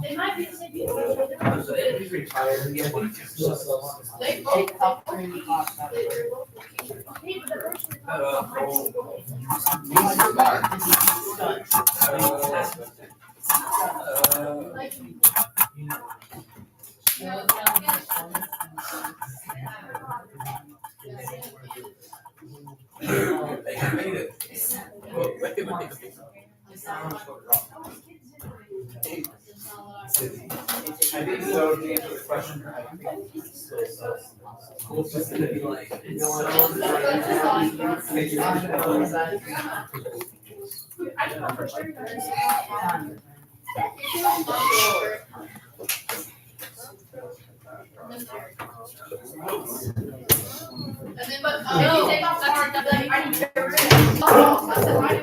They might be the same people. He's retired. They both. Hey, but the person. They made it. I think so, to answer the question, I think it's just gonna be like, no one else is And then, but, if you take off the hard, like, I need to get rid of it. Oh, I said, why do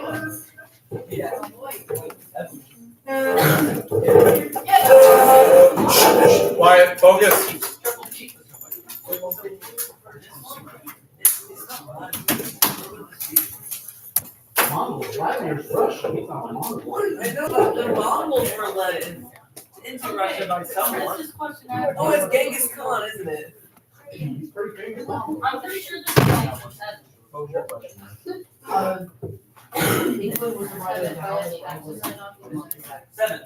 Quiet, focus. Mongols, why are you Russian? He's not Mongol. I know that the Mongols were led into Russia by someone. Oh, it's Genghis Khan, isn't it? He's pretty famous. I'm pretty sure this is like seven. What was your question? England was divided down. 7.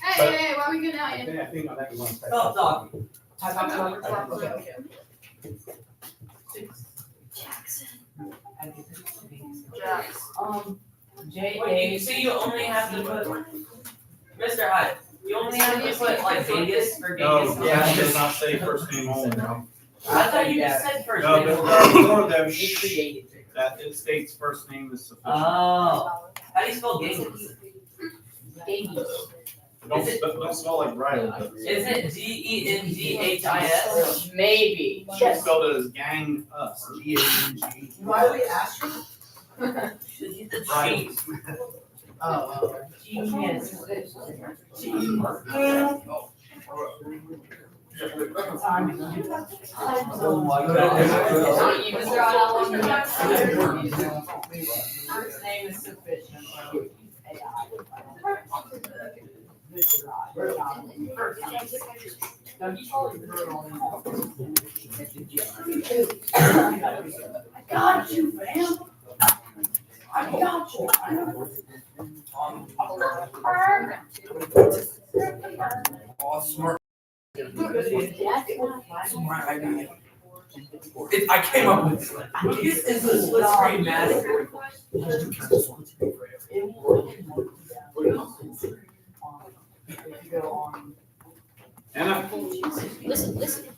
Hey, why are we good now, Ian? I think on that one. Stop talking. Wait, so you only have to put, Mr. Hyde, you only have to put like Vegas for Genghis Khan? Yeah, it does not say first name only, no. I thought you just said first No, name. but there are more of them created. that it states first name is sufficient. Oh, how do you spell Genghis? Don't spell like Riley. Is it Genghis? Maybe. She spelled it as gang us, G-A-N-G. Riley Asher? Right. Oh. Genius. Oh my First name is sufficient. I got you, fam. I got you. Oh, smart. Smart idea. I came up with this. This is the split screen master. Anna? Listen.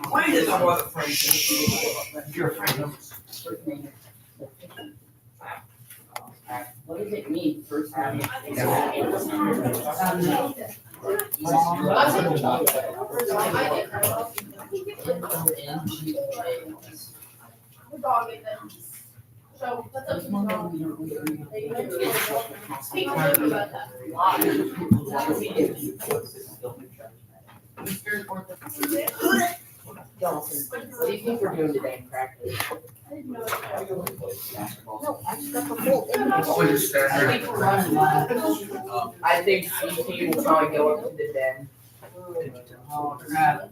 Why did I want to Frank? You're a friend. What does it mean, first name? We're dogging them. So, what's up, speak a little bit about that. Dalton, what do you think we're doing today in practice? I didn't know that. No, I just got the whole What was your I think we're running last. I think CT will probably go up to the den. Oh, crap.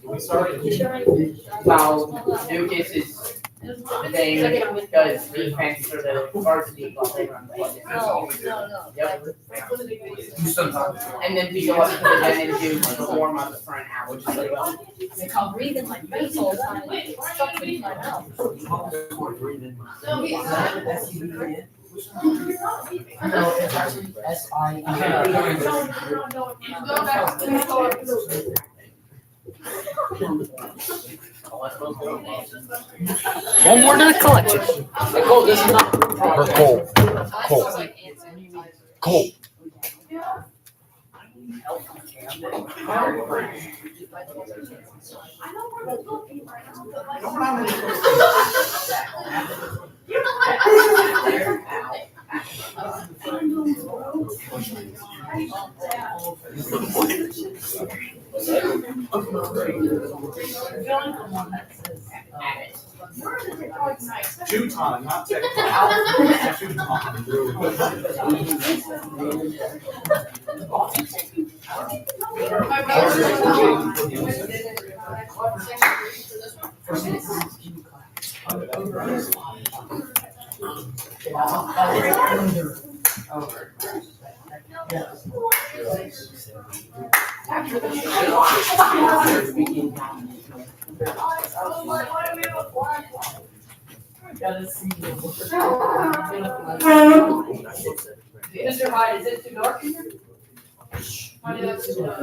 We started. Well, Lucas is thing does defense for the varsity while they run the play. Yep. And then we go up to the den and do the warm on the front out, which is like, I'm breathing like this all the time. It's stuck in my mouth. No, he's No, it's actually S-I. No. You go back to the store. One more to the collection. Cole, this is not. Or Cole. Cole. I know where we're looking right now, but like. You know what? Teuton, not Teuton. My Mr. Hyde, is it too dark in here? It's just not.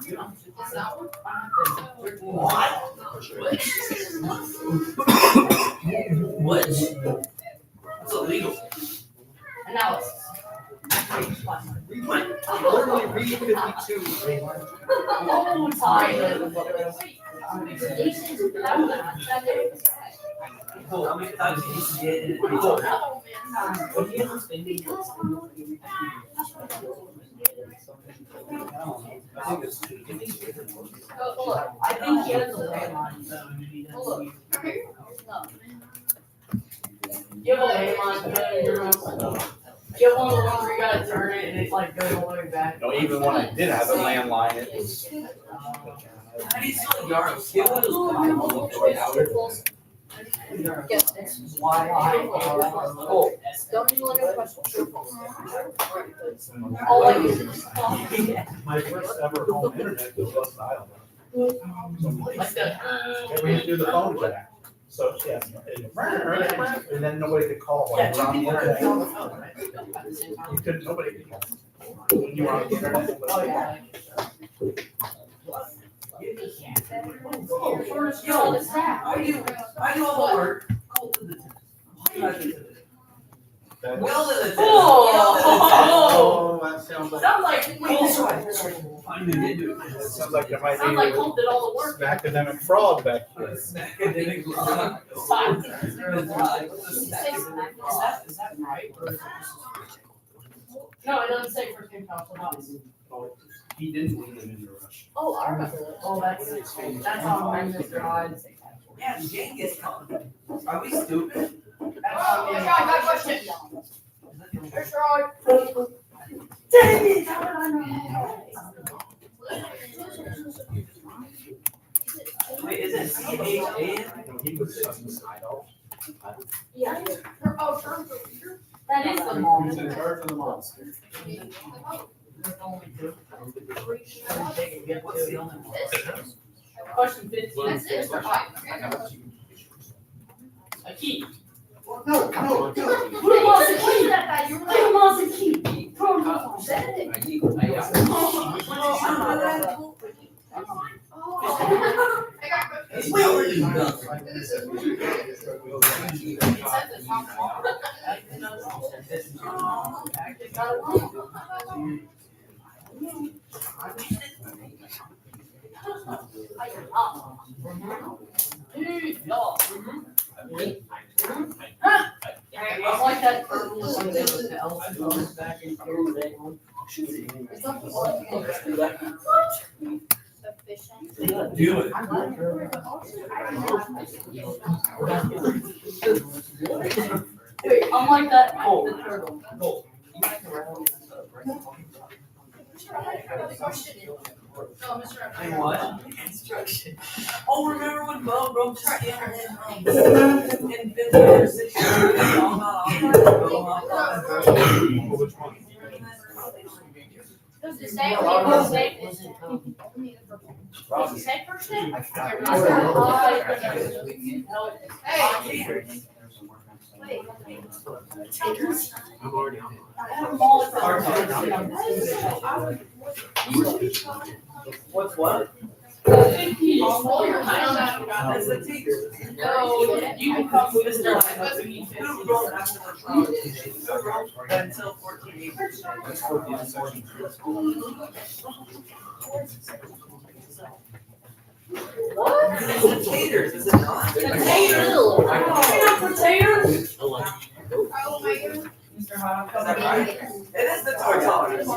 It's that one. What? It's illegal. Analysis. Literally read 52. Oh, Tyler. Cool, how many times did you get it? Cool. I think he has a landline. Look. You have a landline, but you're not. You have one of the ones where you gotta turn it and it like goes all the way back. No, even when I did have a landline, it was. How do you spell yards? Get one of those. Cool. Don't even look at the question. All like My first ever home internet was West Island. like that. And we had to do the phone jack. So, yeah, and then nobody could call while you were on the internet. You couldn't, nobody could call. When you were on the internet. Oh, yeah. Yo, I do all the work. Cool to the tennis. Well to the tennis. Oh, that sounds like. sounds like, Cool, sorry. I knew they do. That sounds like there might sounds like be Cole did all the work. an academic fraud back here. Is that right? No, it doesn't say first name council, not. He didn't leave it in the rush. Oh, I remember this. Oh, that's on Mr. Hyde. Yeah, Jane gets caught. Are we stupid? That's Oh, on my me. God, that question. There's Roy. Dang it, how did I know? Wait, is it C-H-A-N? He was suicidal. Yeah. Oh, terms of leader. That is the He's monster. in charge of the monster. There's only two. What's the only one? Question 15. That's it for five. A key. No, no, no. Who wants a key? That guy, you were Who like, wants a key? Throw it on. said it. I got questions. We already done. I like that purple one that was the elf goes back and forth. Do it. I'm like that. The turtle. Cool. No, Mr. And what? Instruction. Oh, remember when Bo broke his camera in fifth or sixth grade? Which one? Does it say, does it say first name? Hey. I'm already on. What's what? Roll your hand. That's the teacher. No, you can come with Mr. Hyde. Who wrote after the trial? Who wrote until 14 April? That's 14 section. What? It's potatoes, is it not? Potato. Potato. Oh, my God. Is that right? It is the toy tolerance.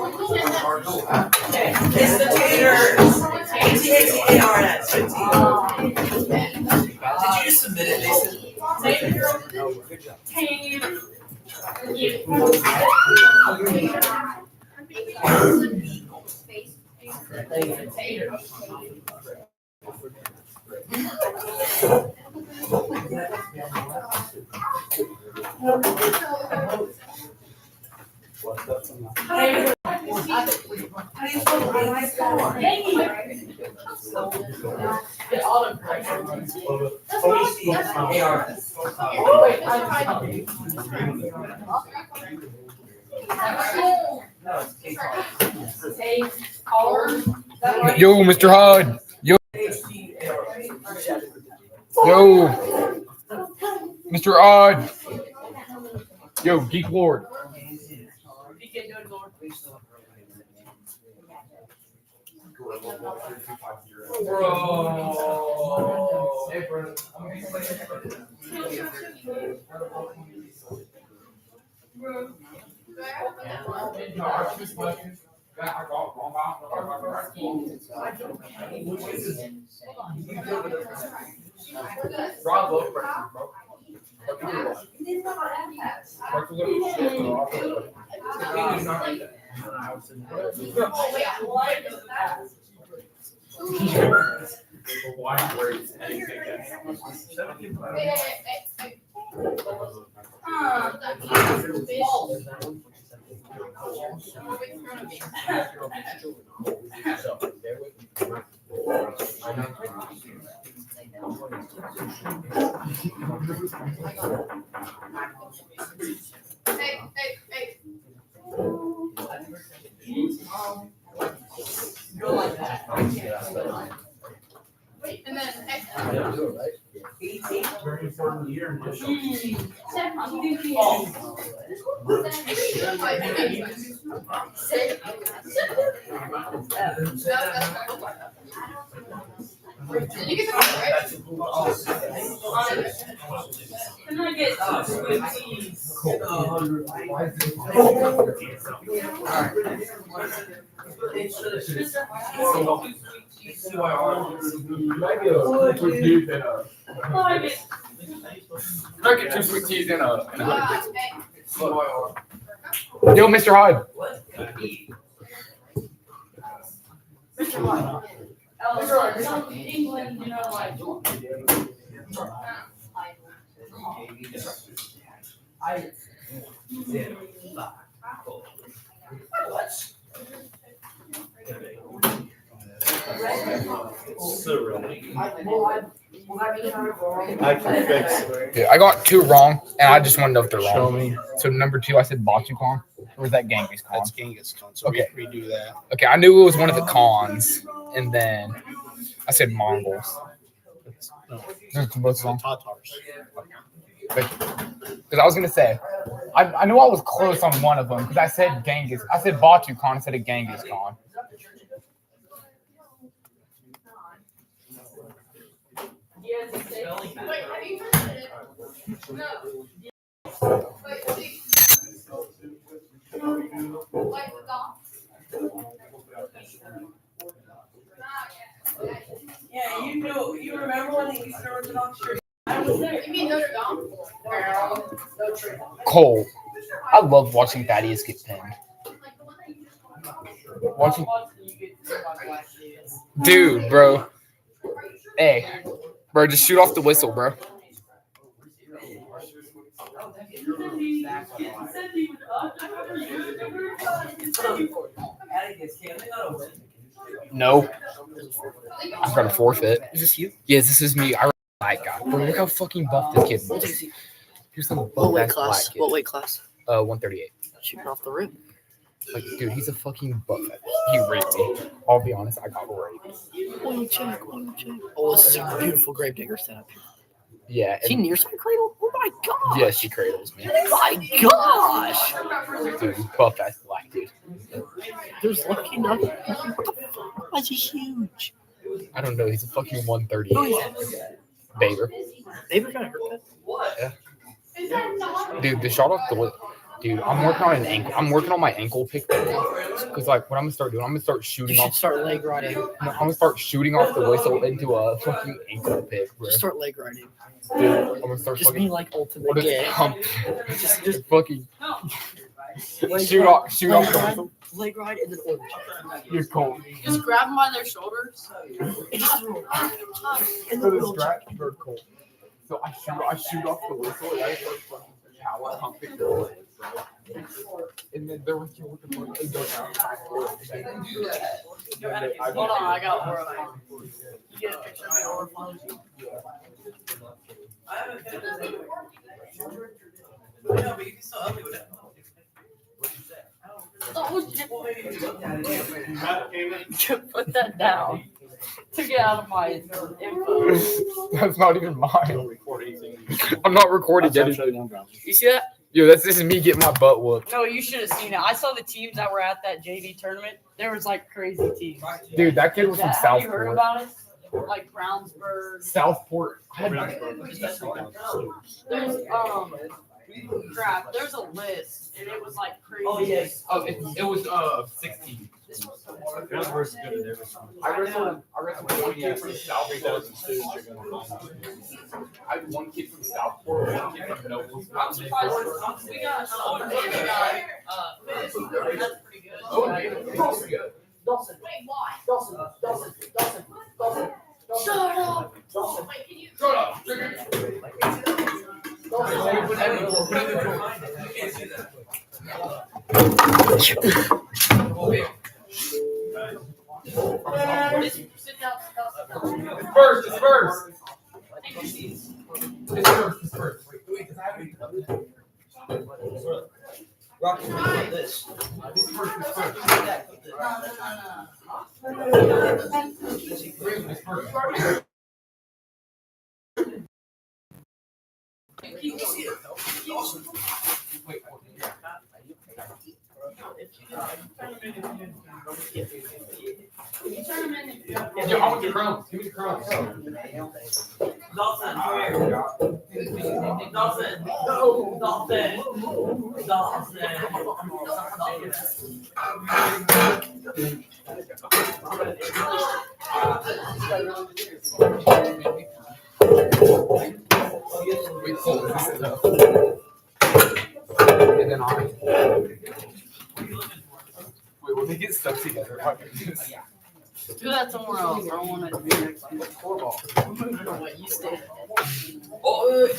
It's the taters. Tatars. Did you just submit it, Mason? Good job. Yo, Mr. Hyde. Yo, Mr. Odd. Yo, Geek Lord. And then, Very important year in history. Did you get the right? Can I get sweeties? Can I get 2 sweet teas and a Yo, Mr. Hyde. England, you know, like. I can fix it. Yeah, I got 2 wrong, and I just want to know if they're Show wrong. me. So number 2, I said Batu Khan, or was that Genghis Khan? That's Genghis Khan. So Okay. we redo that. Okay, I knew it was one of the Khans, and then I said Mongols. No, What's the wrong? Tatars. Because I was gonna say, I knew I was close on one of them because I said Genghis. I said Batu Khan instead of Genghis Khan. Wait, have you heard it? No. Wait, see. Like the dog. Yeah, you remember when the Easter Orthodox Church? I was there. You mean Notre Dame? Cole, I love watching Thaddeus get pinned. Watching, dude, bro. Hey, bro, just shoot off the whistle, bro. No, I got a forfeit. Is this you? Yes, this is me. I like guy. Bro, look how fucking buff this kid was. Here's some What buff weight ass black class? kid. What weight class? 138. Shooting off the rim. Like, dude, he's a fucking buff. He raped me. I'll be honest, I got raped. Oil check. Oh, this is a beautiful Gravedigger setup. Yeah. Is he near side cradle? Oh my gosh. Yeah, she cradles me. Oh my gosh. Dude, buff ass black dude. There's lucky nothing. What the fuck? Why is he huge? I don't know. He's a fucking Who 138. is that? Baber. Baby got a haircut. Dude, the shot off the Dude, I'm working on an ankle. I'm working on my ankle pick because like what I'm gonna start doing, I'm gonna start You shooting should off. start leg riding. No, I'm gonna start shooting off the whistle into a fucking ankle pick, bro. Just start leg riding. Dude, I'm gonna start Just fucking. be like ultimate What is gay. just fucking Leg shoot ride, off the leg ride, whistle. leg ride, and then orange. You're cold. Just grab them by their shoulders. And just throw it. And So then the orange. strap, you're cold. So I shoot off the whistle, and I start fucking power pumping. And then there was you looking for it go down. Hold on, I got more of them. You get a picture of my orphan. I haven't been to I know, but you can still help me with it. Put that down. To get out of my info. That's not even mine. I'm not recording anything. You see that? Yo, this is me getting my butt whooped. No, you should have seen it. I saw the teams that were at that JV tournament. There was like crazy teams. Dude, that kid was from Have you heard Southport. about it? Like Brownsburg. Southport. There's crap. There's a list, and it was like crazy. Oh, yes. Oh, it was 16. This was the I wrestled one kid from Southport. I had one kid from Southport, one kid from Noble. I'm surprised. We got David guy. That's pretty good. Oh, that's good. Dawson. Wait, why? Dawson. Shut up. Wait, can you? Shut up. Sit down. It's first. Take your seats. It's first. Wait, because I haven't done that. Rocky, like this. It's first. It's first. Wait, yo, I want your crumbs. Give me the crumbs. Dawson, come here. Dawson. Wait, hold this is tough. And then wait, when they get stuck together, I can just. Do that somewhere else. I don't want to do next time. What you said. Oh,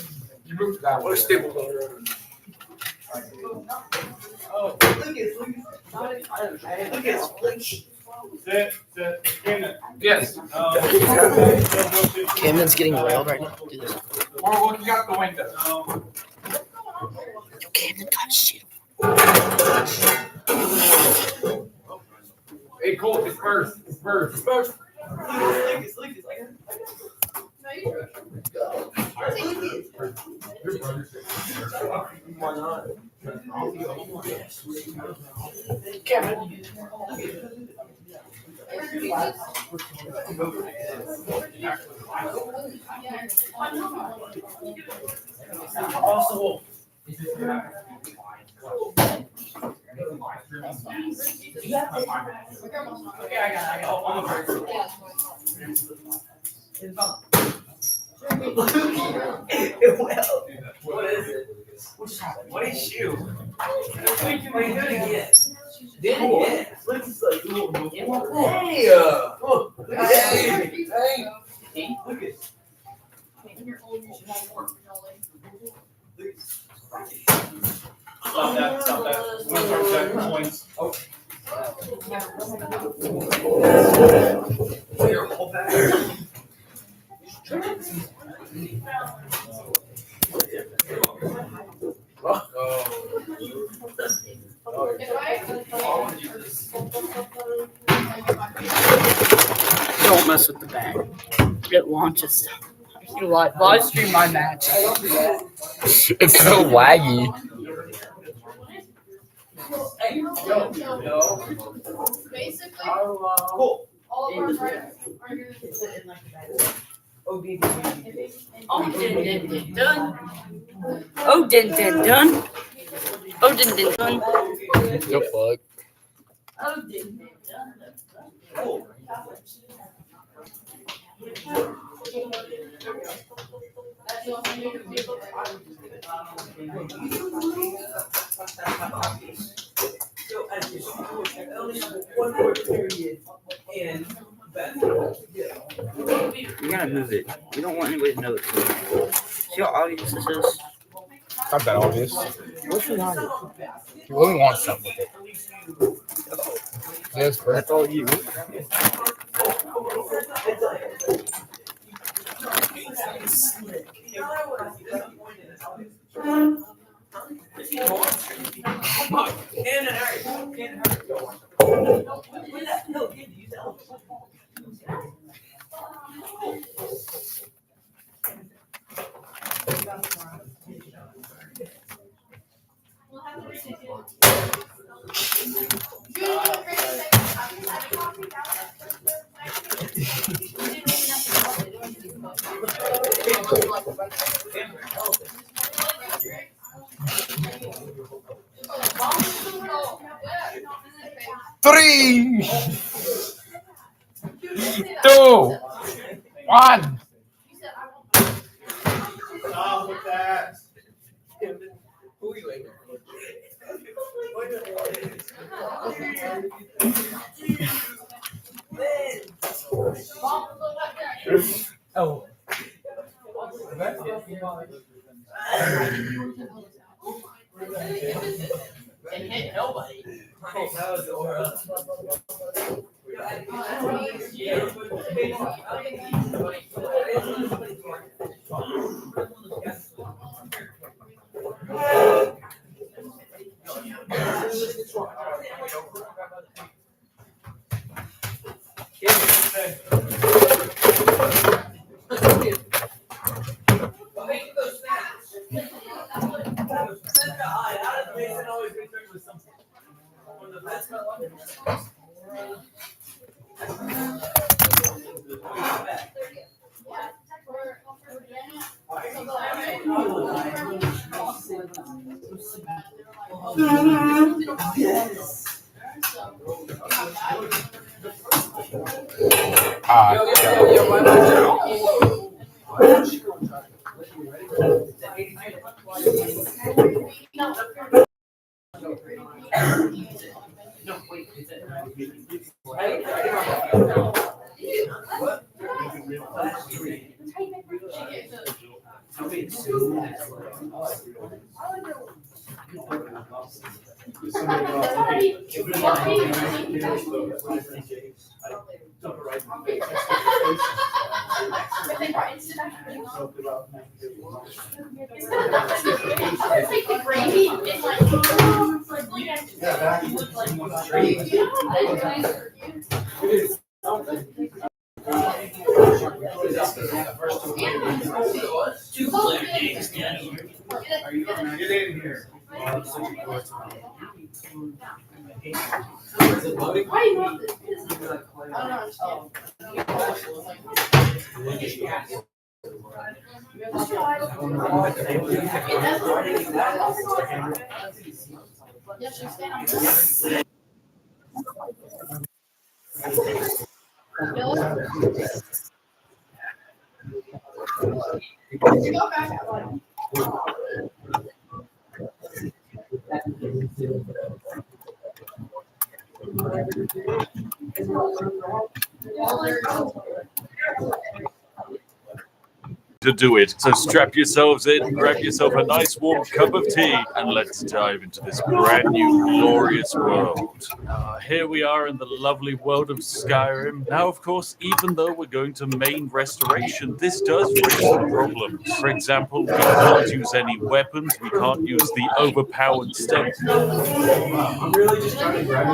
you moved that way. Yes. Camden's getting railed right now. Do this. We're looking out the window. Yo, Camden got shit. Hey, Cole, it's first. Why not? Also, Okay, I got what is it? What is shoe? What are you doing again? Did it? Looks like hey, look. Hey, look at. Stop that. I'm gonna start checking points. Here, hold back. Don't mess with the bag. It launches. You live stream my match. It's so laggy. Basically, Cool. all of our friends are gonna Oh, dun. Oh, dun, dun, dun, dun. Oh, dun, dun, dun. Oh, Odin didn't run. Go fuck. One more period in You gotta move it. We don't want anybody to know it's moving. See how obvious this is? Not that obvious. What's your audience? You really want something with it. Yes, bro. That's all you. Three, 2, 1. Stop with that. Oh. And hit nobody. That was aura. Get in here. To do it. So strap yourselves in, grab yourself a nice warm cup of tea, and let's dive into this brand new glorious world. Here we are in the lovely world of Skyrim. Now, of course, even though we're going to main restoration, this does raise some problems. For example, we can't use any weapons, we can't use the overpowered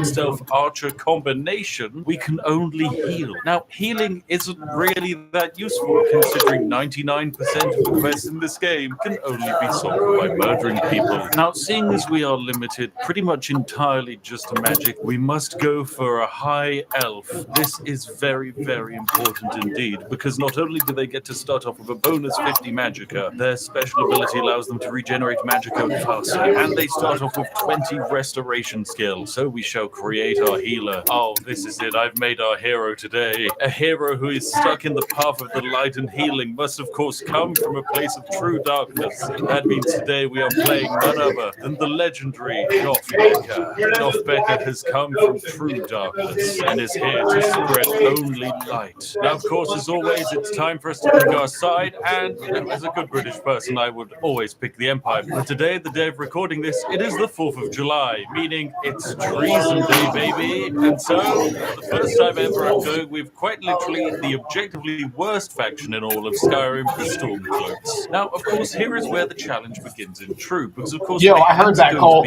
stealth archer combination, we can only heal. Now, healing isn't really that useful considering 99% 99% of the quests in this game can only be solved by murdering people. Now, seeing as we are limited pretty much entirely just to magic, we must go for a high elf. This is very, very important indeed, because not only do they get to start off with a bonus 50 magicka, their special ability allows them to regenerate magicka faster, and they start off with 20 restoration skill. So we shall create our healer. Oh, this is it. I've made our hero today. A hero who is stuck in the path of the light and healing must of course come from a place of true darkness. That means today we are playing none other than the legendary Goff Becker. Goff Becker has come from true darkness and is here to spread only light. Now, of course, as always, it's time for us to pick our side, and as a good British person, I would always pick the Empire. But today, the day of recording this, it is the 4th of July, meaning it's Treason Day, baby. And so, for the first time ever, I'm going with quite literally the objectively worst faction in all of Skyrim, the Stormcloaks. Now, of course, here is where the challenge begins in truth, because of course, Yo, I heard that, Cole.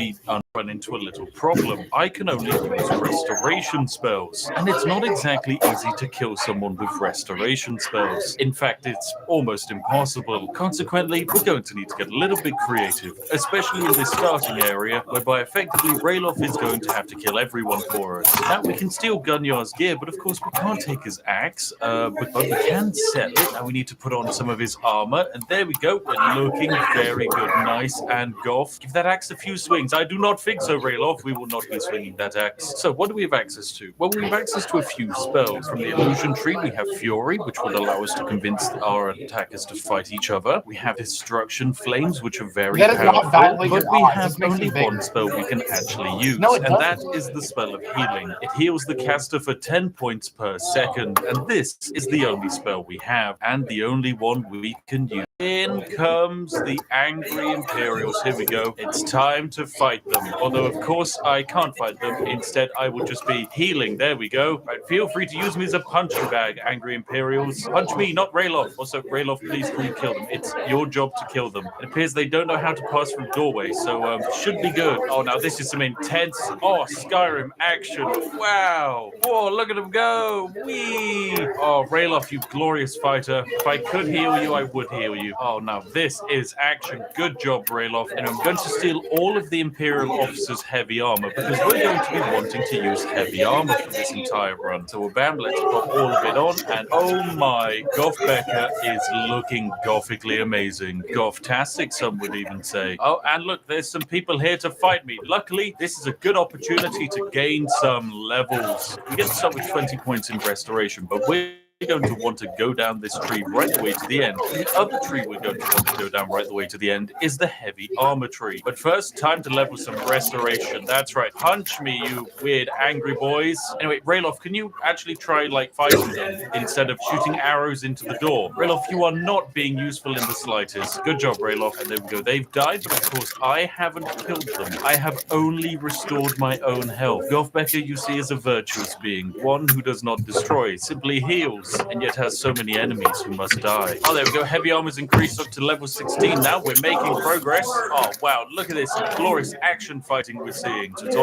Run into a little problem. I can only use restoration spells, and it's not exactly easy to kill someone with restoration spells. In fact, it's almost impossible. Consequently, we're going to need to get a little bit creative, especially in this starting area, whereby effectively Ralof is going to have to kill everyone for us. Now, we can steal Gunyar's gear, but of course we can't take his axe, but we can sell it. Now we need to put on some of his armor, and there we go. We're looking very good. Nice. And Goff, give that axe a few swings. I do not think so, Ralof. We will not be swinging that axe. So what do we have access to? Well, we have access to a few spells. From the illusion tree, we have Fury, which will allow us to convince our attackers to fight each other. We have Destruction Flames, which are very powerful, but we have only one spell we can actually use, and that is the spell of healing. It heals the caster for 10 points per second, and this is the only spell we have, and the only one we can use. In comes the Angry Imperials. Here we go. It's time to fight them. Although, of course, I can't fight them. Instead, I will just be healing. There we go. Right, feel free to use me as a punching bag, Angry Imperials. Punch me, not Ralof. Also, Ralof, please can you kill them? It's your job to kill them. It appears they don't know how to pass through doorways, so should be good. Oh, now this is some intense, Skyrim action. Wow. Whoa, look at them go. Whee. Oh, Ralof, you glorious fighter. If I could heal you, I would heal you. Oh, now this is action. Good job, Ralof. And I'm going to steal all of the Imperial officers' heavy armor, because we're going to be wanting to use heavy armor for this entire run. So bam, let's put all of it on, and oh my, Goff Becker is looking gothically amazing. Goff-tastic, some would even say. Oh, and look, there's some people here to fight me. Luckily, this is a good opportunity to gain some levels. We get to start with 20 points in restoration, but we're going to want to go down this tree right the way to the end. The other tree we're going to want to go down right the way to the end is the heavy armor tree. But first, time to level some restoration. That's right. Punch me, you weird angry boys. Anyway, Ralof, can you actually try, fighting them instead of shooting arrows into the door? Ralof, you are not being useful in the slightest. Good job, Ralof. And there we go. They've died, but of course, I haven't killed them. I have only restored my own health. Goff Becker, you see, is a virtuous being. One who does not destroy, simply heals, and yet has so many enemies who must die. Oh, there we go. Heavy armor's increased up to level 16 now. We're making progress. Oh, wow. Look at this glorious action fighting we're seeing. So it's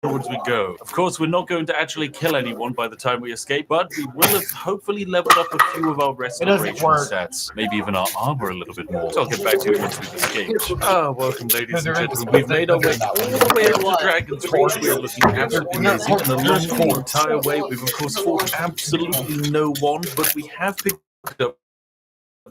onwards we go. Of course, we're not going to actually kill anyone by the time we escape, but we will have hopefully leveled up a few of our restoration stats. Maybe even our armor a little bit more. So I'll get back to you once we've escaped. Welcome, ladies and gentlemen. We've made our way all the way up to Dragon's Reach. We're looking absolutely amazing. And along the entire way, we've of course fought absolutely no one, but we have picked up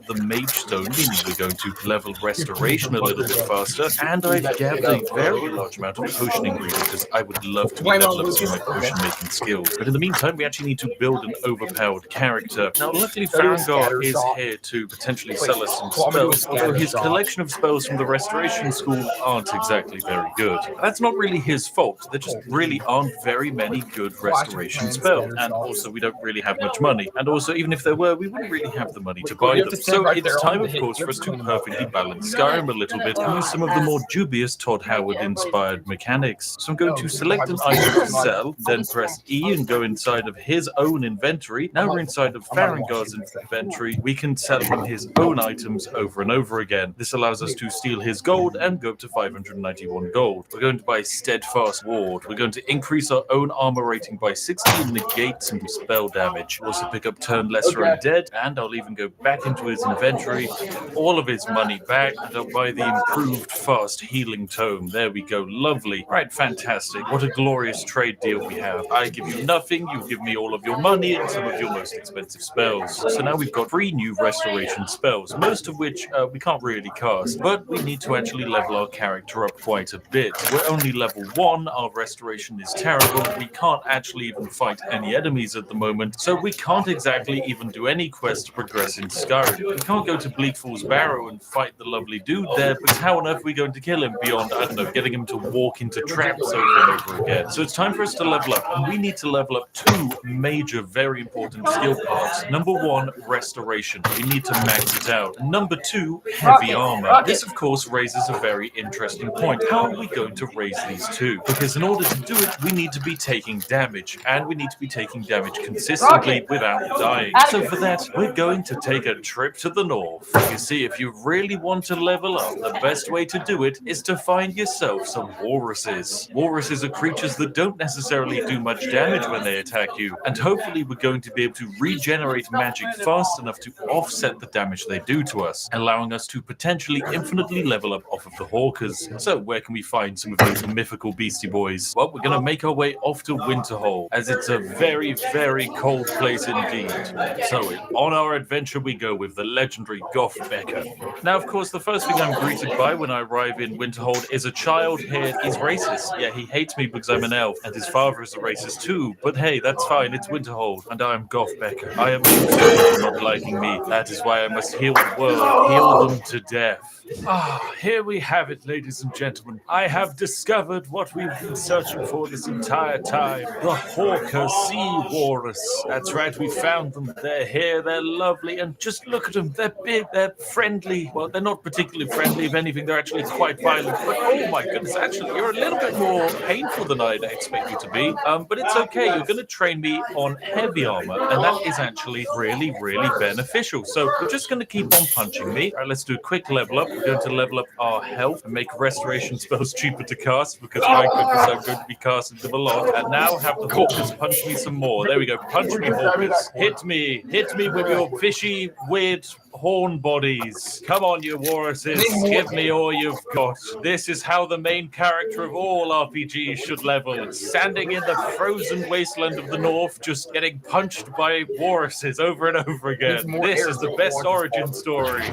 the Mage Stone, meaning we're going to level restoration a little bit faster, and I've gathered a very large amount of potion ingredients because I would love to level up some of my potion making skills. But in the meantime, we actually need to build an overpowered character. Now, luckily, Farengar is here to potentially sell us some spells, although his collection of spells from the Restoration School aren't exactly very good. That's not really his fault. There just really aren't very many good restoration spells, and also we don't really have much money. And also, even if there were, we wouldn't really have the money to buy them. So it's time, of course, for us to perfectly balance Skyrim a little bit and use some of the more dubious Todd Howard-inspired mechanics. So I'm going to select an item to sell, then press E and go inside of his own inventory. Now we're inside of Farengar's inventory. We can sell him his own items over and over again. This allows us to steal his gold and go up to 591 gold. We're going to buy Steadfast Ward. We're going to increase our own armor rating by 60 and negate some spell damage. We'll also pick up Turn Lesser Undead, and I'll even go back into his his inventory, all of his money back, and I'll buy the improved fast healing tome. There we go, lovely. Right, fantastic. What a glorious trade deal we have. I give you nothing, you give me all of your money and some of your most expensive spells. So now we've got 3 new restoration spells, most of which we can't really cast, but we need to actually level our character up quite a bit. We're only level 1, our restoration is terrible, we can't actually even fight any enemies at the moment, so we can't exactly even do any quests to progress in Skyrim. We can't go to Bleakfall's Barrow and fight the lovely dude there, because how on earth are we going to kill him beyond, I don't know, getting him to walk into traps over and over again? So it's time for us to level up, and we need to level up 2 major, very important skill parts. Number 1, restoration. We need to max it out. And number 2, heavy armor. This, of course, raises a very interesting point. How are we going to raise these 2? Because in order to do it, we need to be taking damage, and we need to be taking damage consistently without dying. So for that, we're going to take a trip to the north. You see, if you really want to level up, the best way to do it is to find yourself some walruses. Walruses are creatures that don't necessarily do much damage when they attack you, and hopefully we're going to be able to regenerate magic fast enough to offset the damage they do to us, allowing us to potentially infinitely level up off of the Hawkers. So where can we find some of these mythical beastie boys? Well, we're going to make our way off to Winterhold, as it's a very, very cold place indeed. So on our adventure we go with the legendary Goth Becker. Now, of course, the first thing I'm greeted by when I arrive in Winterhold is a child here. He's racist. Yeah, he hates me because I'm an elf, and his father is a racist too. But hey, that's fine. It's Winterhold, and I'm Goth Becker. I am used to people not liking me. That is why I must heal the world, heal them to death. Ah, here we have it, ladies and gentlemen. I have discovered what we've been searching for this entire time. The Hawker Sea Walrus. That's right, we found them. They're here, they're lovely, and just look at them. They're big, they're friendly. Well, they're not particularly friendly. If anything, they're actually quite violent. But oh my goodness, actually, you're a little bit more painful than I'd expect you to be. But it's okay. You're going to train me on heavy armor, and that is actually really, really beneficial. So we're just going to keep on punching me. All right, let's do a quick level up. We're going to level up our health and make restoration spells cheaper to cast, because my goodness, I'm going to be casting them a lot. And now have the Hawkers punch me some more. There we go. Punch me, Hawkers. Hit me with your fishy, weird horn bodies. Come on, you walruses. Give me all you've got. This is how the main character of all RPGs should level. Standing in the frozen wasteland of the north, just getting punched by walruses over and over again. This is the best origin story.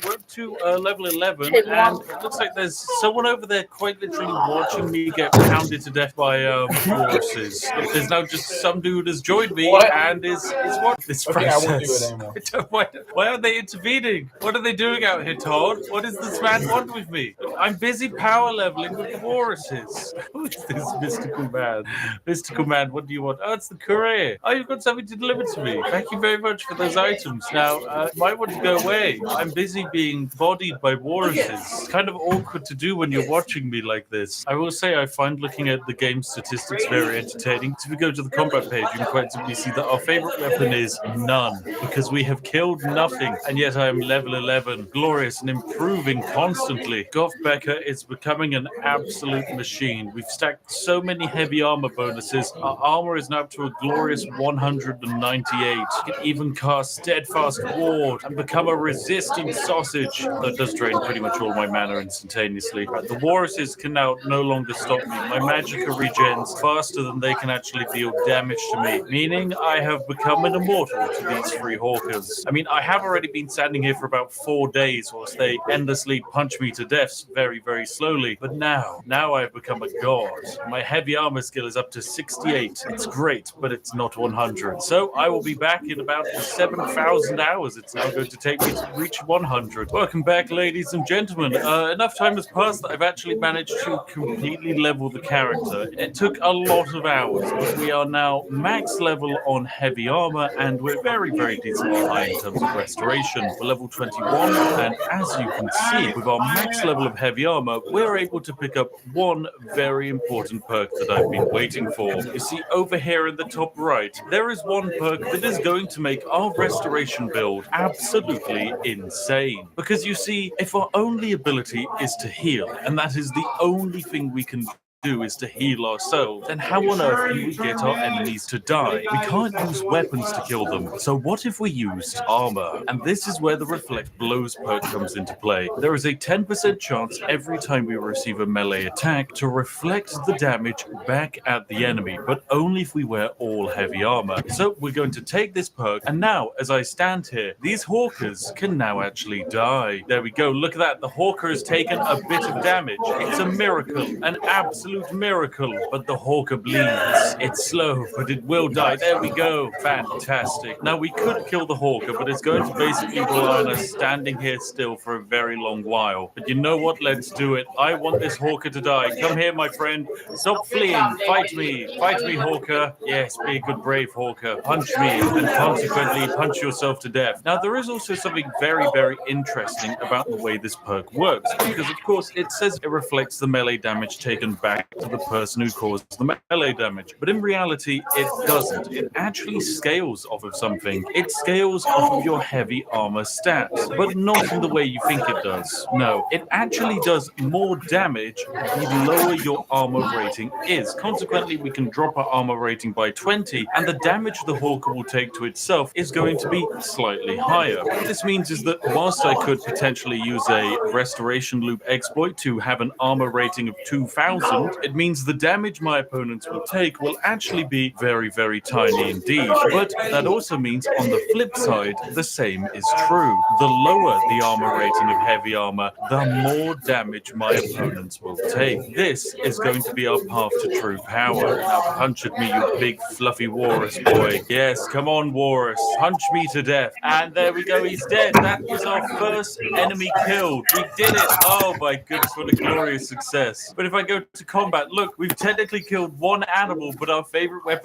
We're up to level 11, and it looks like there's someone over there quite literally watching me get pounded to death by horses. There's now just some dude has joined me and is what this process. I won't do it anymore. Why are they intervening? What are they doing out here, Todd? What does this man want with me? I'm busy power leveling with the walruses. Who is this mystical man? Mystical man, what do you want? Oh, it's the courier. Oh, you've got something to deliver to me. Thank you very much for those items. Now, you might want to go away. I'm busy being bodied by walruses. It's kind of awkward to do when you're watching me like this. I will say I find looking at the game statistics very entertaining. If we go to the combat page, you can quite simply see that our favorite weapon is none, because we have killed nothing, and yet I am level 11, glorious and improving constantly. Goth Becker is becoming an absolute machine. We've stacked so many heavy armor bonuses. Our armor is now up to a glorious 198. You can even cast Steadfast Ward and become a resistant sausage. That does drain pretty much all my mana instantaneously. The walruses can now no longer stop me. My magicka regens faster than they can actually deal damage to me, meaning I have become an immortal to these 3 hawkers. I mean, I have already been standing here for about 4 days whilst they endlessly punch me to death very, very slowly. But now I've become a god. My heavy armor skill is up to 68. It's great, but it's not 100. So I will be back in about 7,000 hours. It's now going to take me to reach 100. Welcome back, ladies and gentlemen. Enough time has passed that I've actually managed to completely level the character. It took a lot of hours, but we are now max level on heavy armor, and we're very, very decently high in terms of restoration. We're level 21, and as you can see, with our max level of heavy armor, we're able to pick up one very important perk that I've been waiting for. You see, over here in the top right, there is one perk that is going to make our restoration build absolutely insane. Because you see, if our only ability is to heal, and that is the only thing we can do is to heal ourselves, then how on earth can we get our enemies to die? We can't use weapons to kill them, so what if we used armor? And this is where the Reflect Blows perk comes into play. There is a 10% chance every time we receive a melee attack to reflect the damage back at the enemy, but only if we wear all heavy armor. So we're going to take this perk, and now as I stand here, these hawkers can now actually die. There we go, look at that, the hawker has taken a bit of damage. It's a miracle, an absolute miracle, but the hawker bleeds. It's slow, but it will die. There we go, fantastic. Now we could kill the hawker, but it's going to basically rely on us standing here still for a very long while. But you know what, let's do it. I want this hawker to die. Come here, my friend. Stop fleeing. Fight me, hawker. Yes, be a good brave hawker. Punch me, and consequently punch yourself to death. Now there is also something very, very interesting about the way this perk works, because of course it says it reflects the melee damage taken back to the person who caused the melee damage. But in reality, it doesn't. It actually scales off of something. It scales off of your heavy armor stats, but not in the way you think it does. No, it actually does more damage the lower your armor rating is. Consequently, we can drop our armor rating by 20, and the damage the hawker will take to itself is going to be slightly higher. What this means is that whilst I could potentially use a restoration loop exploit to have an armor rating of 2000, it means the damage my opponents will take will actually be very, very tiny indeed. But that also means on the flip side, the same is true. The lower the armor rating of heavy armor, the more damage my opponents will take. This is going to be our path to true power. Now punch at me, you big fluffy walrus boy. Yes, come on, walrus. Punch me to death. And there we go, he's dead. That is our first enemy killed. We did it. Oh my goodness, what a glorious success. But if I go to combat, look, we've technically killed one animal, but our favorite weapon